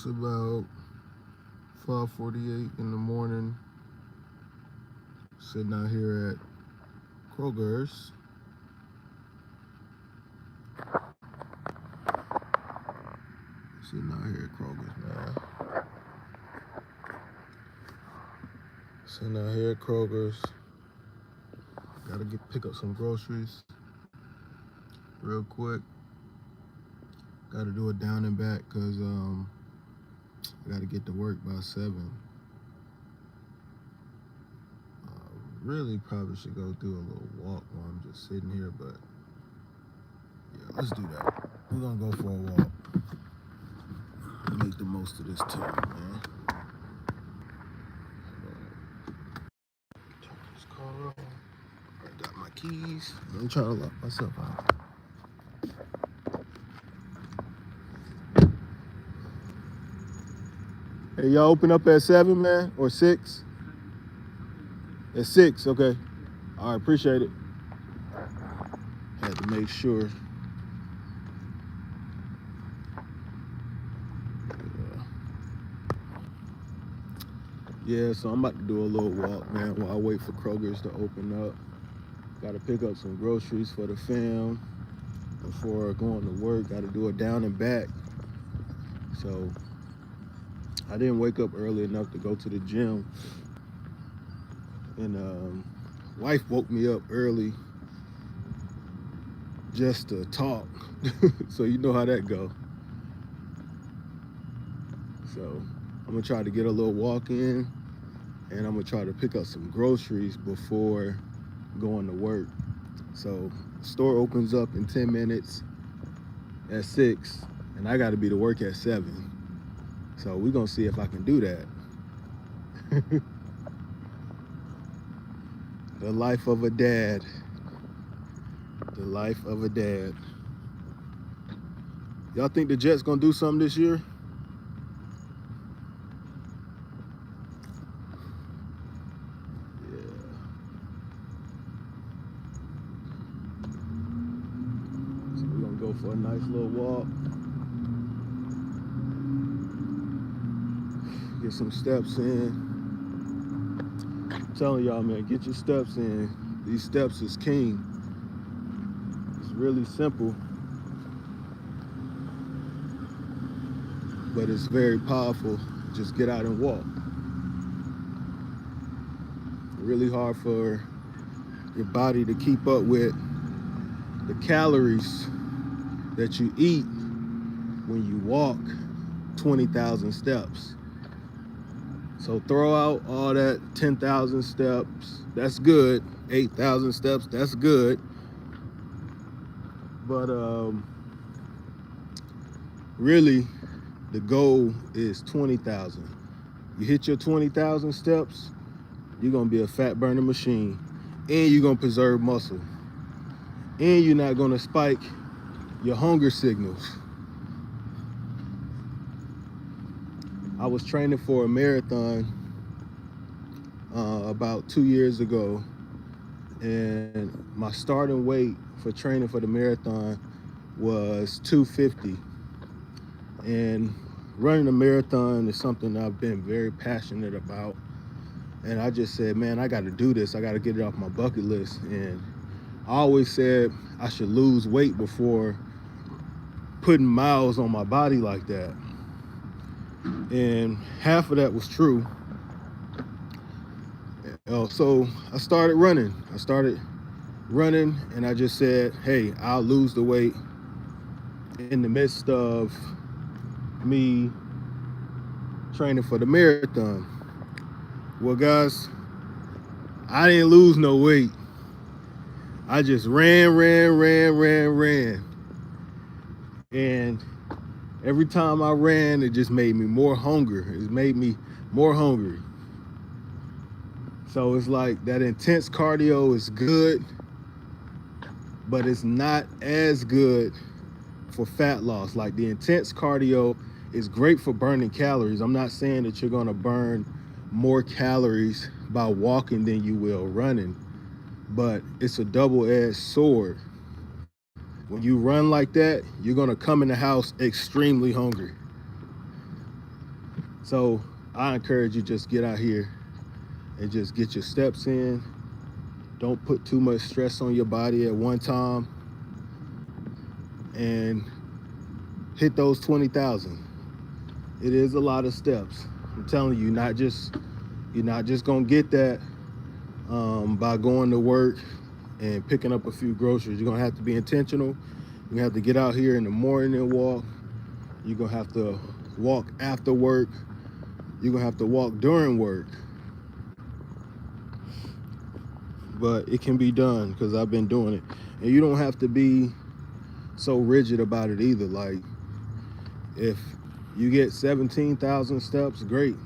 It's about 5:48 in the morning. Sitting out here at Kroger's. Sitting out here at Kroger's, man. Sitting out here at Kroger's. Gotta pick up some groceries real quick. Gotta do it down and back because I gotta get to work by 7. Really probably should go do a little walk while I'm just sitting here, but yeah, let's do that. We're gonna go for a walk. Make the most of this time, man. Turn this car on. I got my keys. I'm trying to lock myself out. Hey, y'all open up at 7, man, or 6? At 6, okay. All right, appreciate it. Had to make sure. Yeah, so I'm about to do a little walk, man, while I wait for Kroger's to open up. Got to pick up some groceries for the fam before going to work. Got to do it down and back. So I didn't wake up early enough to go to the gym. And wife woke me up early just to talk. So you know how that go. So I'm gonna try to get a little walk in, and I'm gonna try to pick up some groceries before going to work. So the store opens up in 10 minutes at 6, and I gotta be to work at 7. So we're gonna see if I can do that. The life of a dad. The life of a dad. Y'all think the Jets gonna do something this year? Yeah. So we're gonna go for a nice little walk. Get some steps in. I'm telling y'all, man, get your steps in. These steps is king. It's really simple, but it's very powerful. Just get out and walk. Really hard for your body to keep up with the calories that you eat when you walk 20,000 steps. So throw out all that 10,000 steps. That's good. 8,000 steps. That's good. But really, the goal is 20,000. You hit your 20,000 steps, you're gonna be a fat burning machine, and you're gonna preserve muscle, and you're not gonna spike your hunger signals. I was training for a marathon about 2 years ago, and my starting weight for training for the marathon was 250. And running a marathon is something I've been very passionate about. And I just said, man, I got to do this. I got to get it off my bucket list. And I always said I should lose weight before putting miles on my body like that. And half of that was true. So I started running. And I just said, hey, I'll lose the weight in the midst of me training for the marathon. Well, guys, I didn't lose no weight. I just ran. And every time I ran, it just made me more hungry. It made me more hungry. So it's like that intense cardio is good, but it's not as good for fat loss. Like the intense cardio is great for burning calories. I'm not saying that you're gonna burn more calories by walking than you will running, but it's a double-edged sword. When you run like that, you're gonna come in the house extremely hungry. So I encourage you, just get out here and just get your steps in. Don't put too much stress on your body at one time, and hit those 20,000. It is a lot of steps. I'm telling you, you're not just gonna get that by going to work and picking up a few groceries. You're gonna have to be intentional. You're gonna have to get out here in the morning and walk. You're gonna have to walk after work. You're gonna have to walk during work. But it can be done, because I've been doing it. And you don't have to be so rigid about it either. Like, if you get 17,000 steps, great.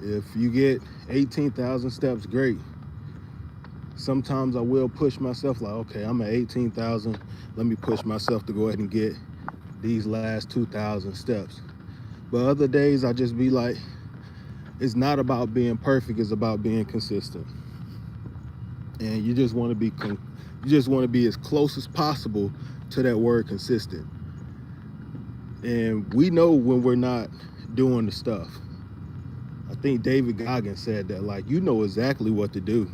If you get 18,000 steps, great. Sometimes I will push myself, like, okay, I'm at 18,000. Let me push myself to go ahead and get these last 2,000 steps. But other days I just be like, it's not about being perfect, it's about being consistent. And you just want to be as close as possible to that word consistent. And we know when we're not doing the stuff. I think David Goggins said that, like, you know exactly what to do.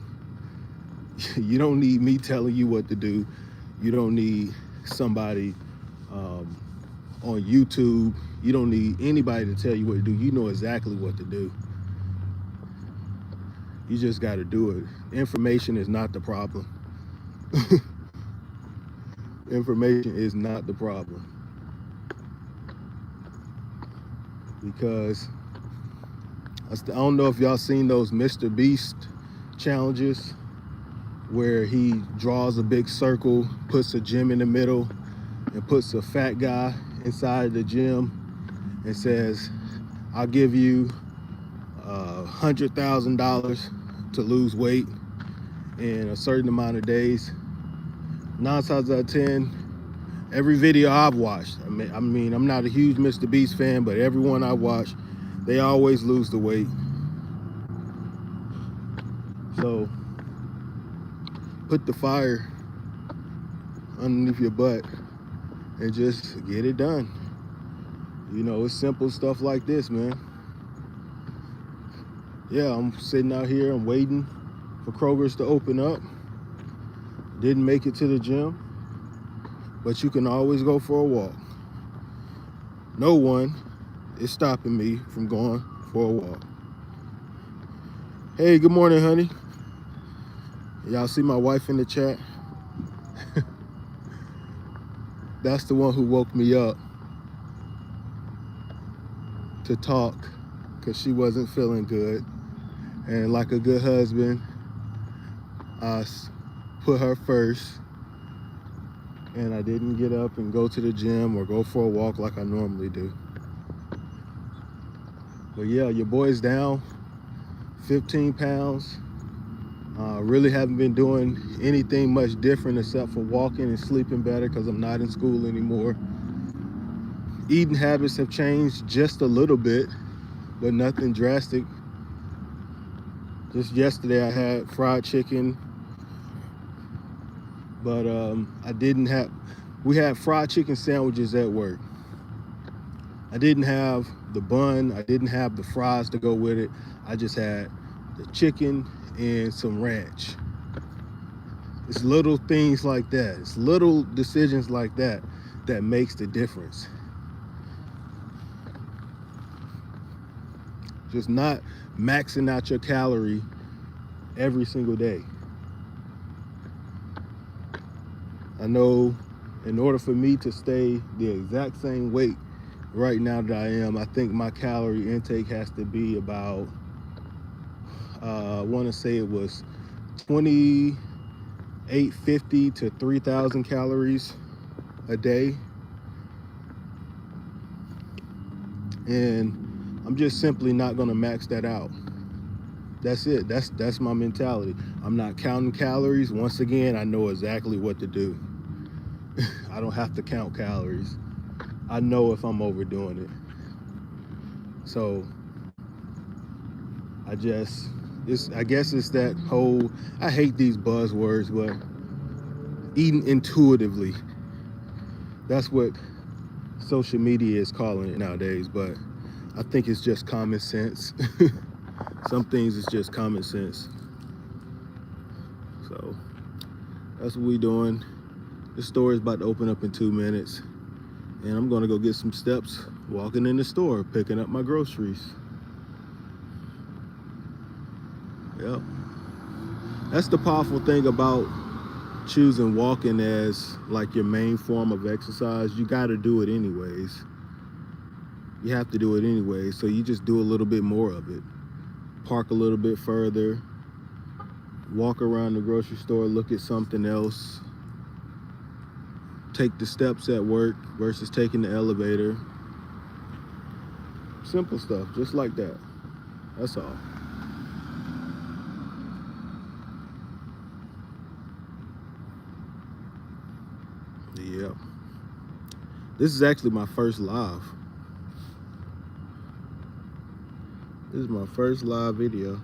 You don't need me telling you what to do. You don't need somebody on YouTube. You don't need anybody to tell you what to do. You know exactly what to do. You just got to do it. Information is not the problem. Information is not the problem. Because I don't know if y'all seen those Mr. Beast challenges where he draws a big circle, puts a gym in the middle, and puts a fat guy inside the gym and says, I'll give you $100,000 to lose weight in a certain amount of days. 9 times out of 10, every video I've watched, I mean, I'm not a huge Mr. Beast fan, but everyone I watch, they always lose the weight. So put the fire underneath your butt and just get it done. You know, it's simple stuff like this, man. Yeah, I'm sitting out here, I'm waiting for Kroger's to open up. Didn't make it to the gym, but you can always go for a walk. No one is stopping me from going for a walk. Hey, good morning, honey. Y'all see my wife in the chat? That's the one who woke me up to talk, because she wasn't feeling good. And like a good husband, I put her first, and I didn't get up and go to the gym or go for a walk like I normally do. But yeah, your boy's down 15 pounds. Really haven't been doing anything much different except for walking and sleeping better, because I'm not in school anymore. Eating habits have changed just a little bit, but nothing drastic. Just yesterday I had fried chicken, but we had fried chicken sandwiches at work. I didn't have the bun, I didn't have the fries to go with it. I just had the chicken and some ranch. It's little things like that. It's little decisions like that that makes the difference. Just not maxing out your calorie every single day. I know in order for me to stay the exact same weight right now that I am, I think my calorie intake has to be about, I want to say it was 2,850 to 3,000 calories a day. And I'm just simply not going to max that out. That's it. That's my mentality. I'm not counting calories. Once again, I know exactly what to do. I don't have to count calories. I know if I'm overdoing it. So I guess it's that whole, I hate these buzzwords, but eating intuitively. That's what social media is calling it nowadays. But I think it's just common sense. Some things is just common sense. So that's what we doing. This store is about to open up in 2 minutes, and I'm gonna go get some steps walking in the store, picking up my groceries. Yep. That's the powerful thing about choosing walking as like your main form of exercise. You got to do it anyways. You have to do it anyway, so you just do a little bit more of it. Park a little bit further, walk around the grocery store, look at something else, take the steps at work versus taking the elevator. Simple stuff, just like that. That's all. Yep. This is actually my first live. This is my first live video.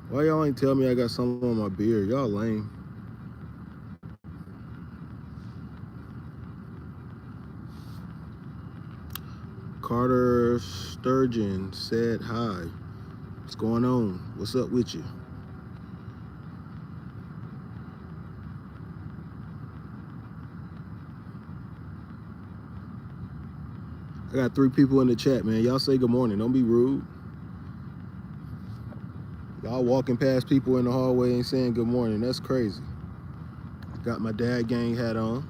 Why y'all ain't tell me I got something on my beard? Y'all lame. Carter Sturgeon said hi. What's going on? What's up with you? I got 3 people in the chat, man. Y'all say good morning. Don't be rude. Y'all walking past people in the hallway and saying good morning. That's crazy. Got my dad gang hat on.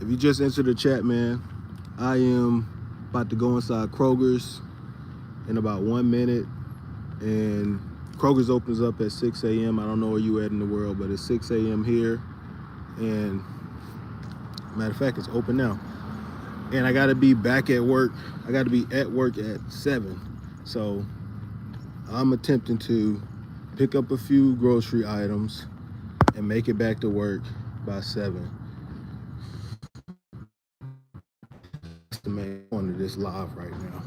If you just entered the chat, man, I am about to go inside Kroger's in about 1 minute. And Kroger's opens up at 6 a.m. I don't know where you at in the world, but it's 6 a.m. here. And matter of fact, it's open now. And I gotta be back at work. I gotta be at work at 7. So I'm attempting to pick up a few grocery items and make it back to work by 7. That's the main point of this live right now.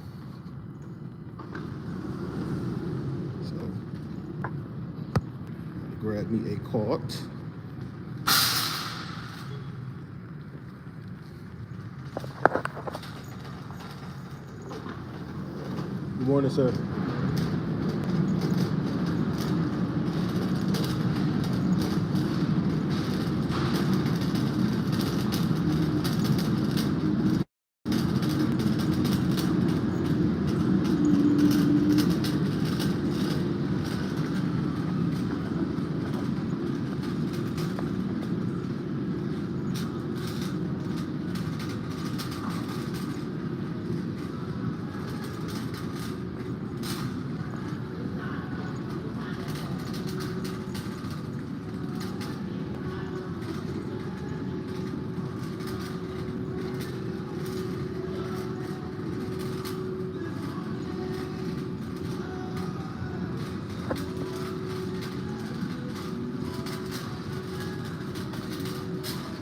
So grab me a cart. Good morning, sir.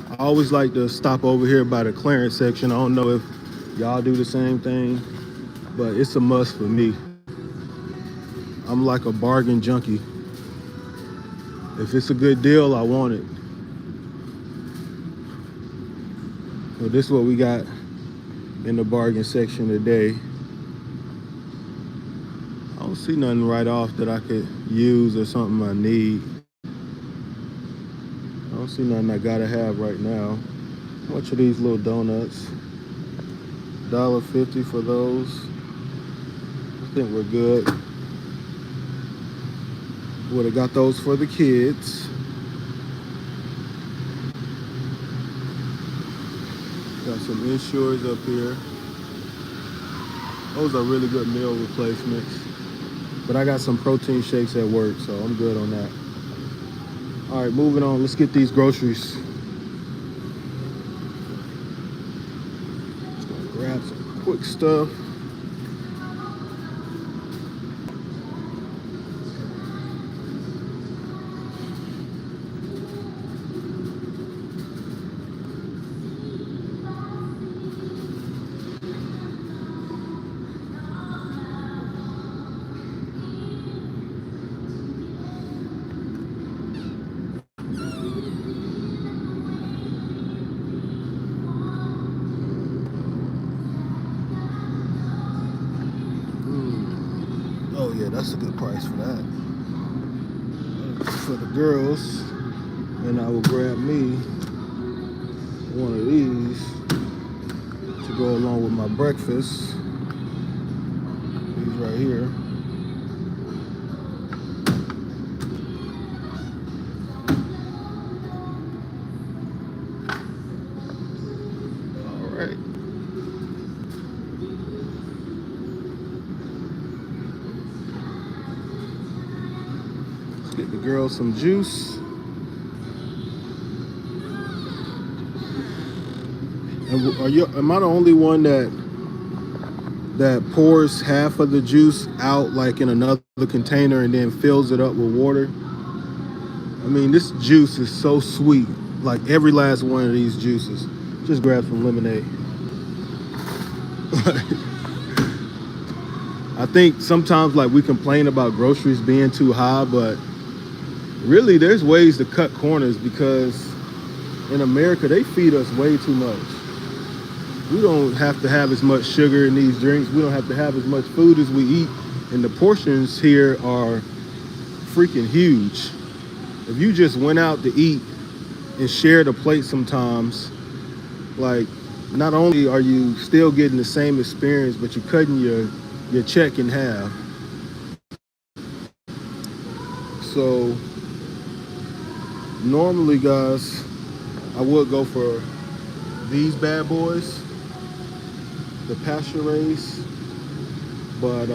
I always like to stop over here by the clearance section. I don't know if y'all do the same thing, but it's a must for me. I'm like a bargain junkie. If it's a good deal, I want it. So this is what we got in the bargain section today. I don't see nothing right off that I could use or something I need. I don't see nothing I gotta have right now. How much are these little donuts? $1.50 for those. I think we're good. Would have got those for the kids. Got some Ensures up here. Those are really good meal replacements. But I got some protein shakes at work, so I'm good on that. All right, moving on. Let's get these groceries. Just gonna grab some quick stuff. yeah, that's a good price for that. For the girls, and I will grab me one of these to go along with my breakfast. These right here. All right. Let's get the girls some juice. And am I the only one that pours half of the juice out like in another container and then fills it up with water? I mean, this juice is so sweet. Like every last one of these juices. Just grab some lemonade. I think sometimes like we complain about groceries being too high, but really there's ways to cut corners, because in America they feed us way too much. We don't have to have as much sugar in these drinks. We don't have to have as much food as we eat. And the portions here are freaking huge. If you just went out to eat and shared a plate sometimes, like, not only are you still getting the same experience, but you're cutting your check in half. So normally, guys, I would go for these bad boys, the pasture raised, but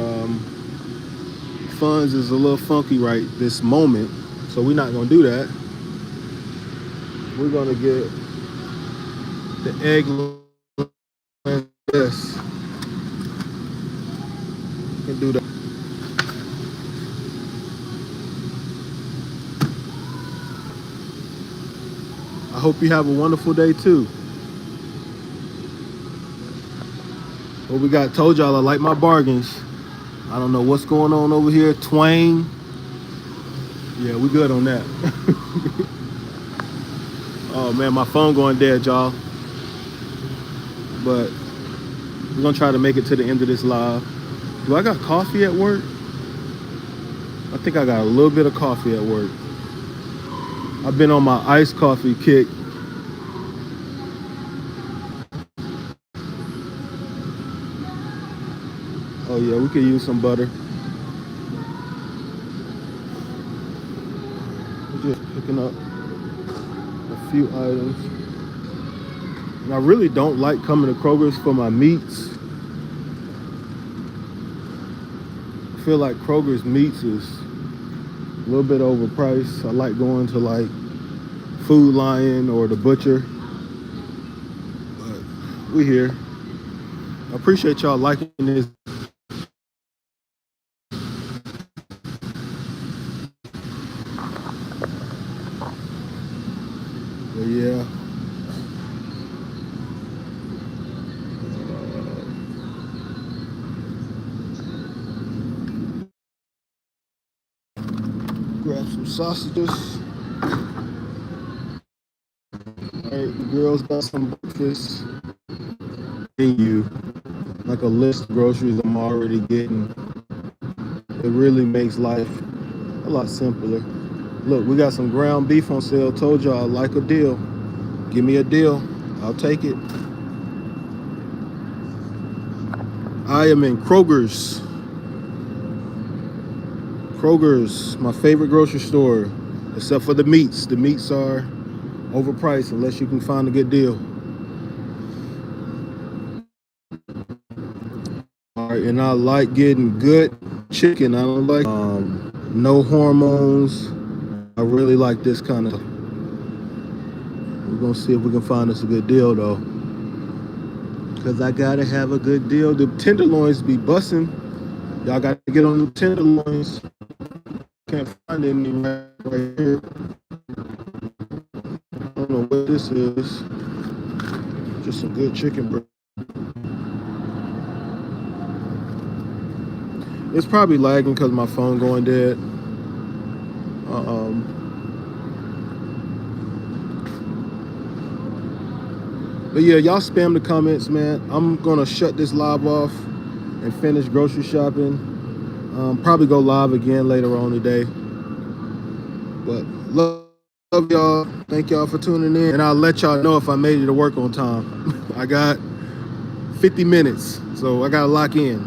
funds is a little funky right this moment, so we're not gonna do that. We're gonna get the egg. Yes, can do that. I hope you have a wonderful day too. What we got? Told y'all I like my bargains. I don't know what's going on over here. Twain. Yeah, we good on that. Oh man, my phone going dead, y'all. But we're gonna try to make it to the end of this live. Do I got coffee at work? I think I got a little bit of coffee at work. I've been on my iced coffee kick. Oh yeah, we could use some butter. We're just picking up a few items. And I really don't like coming to Kroger's for my meats. I feel like Kroger's meats is a little bit overpriced. I like going to like Food Lion or the Butcher. But we here. I appreciate y'all liking this. But yeah. Grab some sausages. Alright, the girls got some breakfast. You like a list of groceries I'm already getting. It really makes life a lot simpler. Look, we got some ground beef on sale. Told y'all I like a deal. Give me a deal. I'll take it. I am in Kroger's. Kroger's, my favorite grocery store, except for the meats. The meats are overpriced unless you can find a good deal. All right, and I like getting good chicken. I don't like no hormones. I really like this kind of. We're gonna see if we can find us a good deal though, because I gotta have a good deal. The tenderloins be busting. Y'all gotta get on the tenderloins. Can't find any right here. I don't know what this is. Just some good chicken breast. It's probably lagging because my phone going dead. But yeah, y'all spam the comments, man. I'm gonna shut this live off and finish grocery shopping. Probably go live again later on today. But love y'all. Thank y'all for tuning in. And I'll let y'all know if I made it to work on time. I got 50 minutes, so I got to lock in.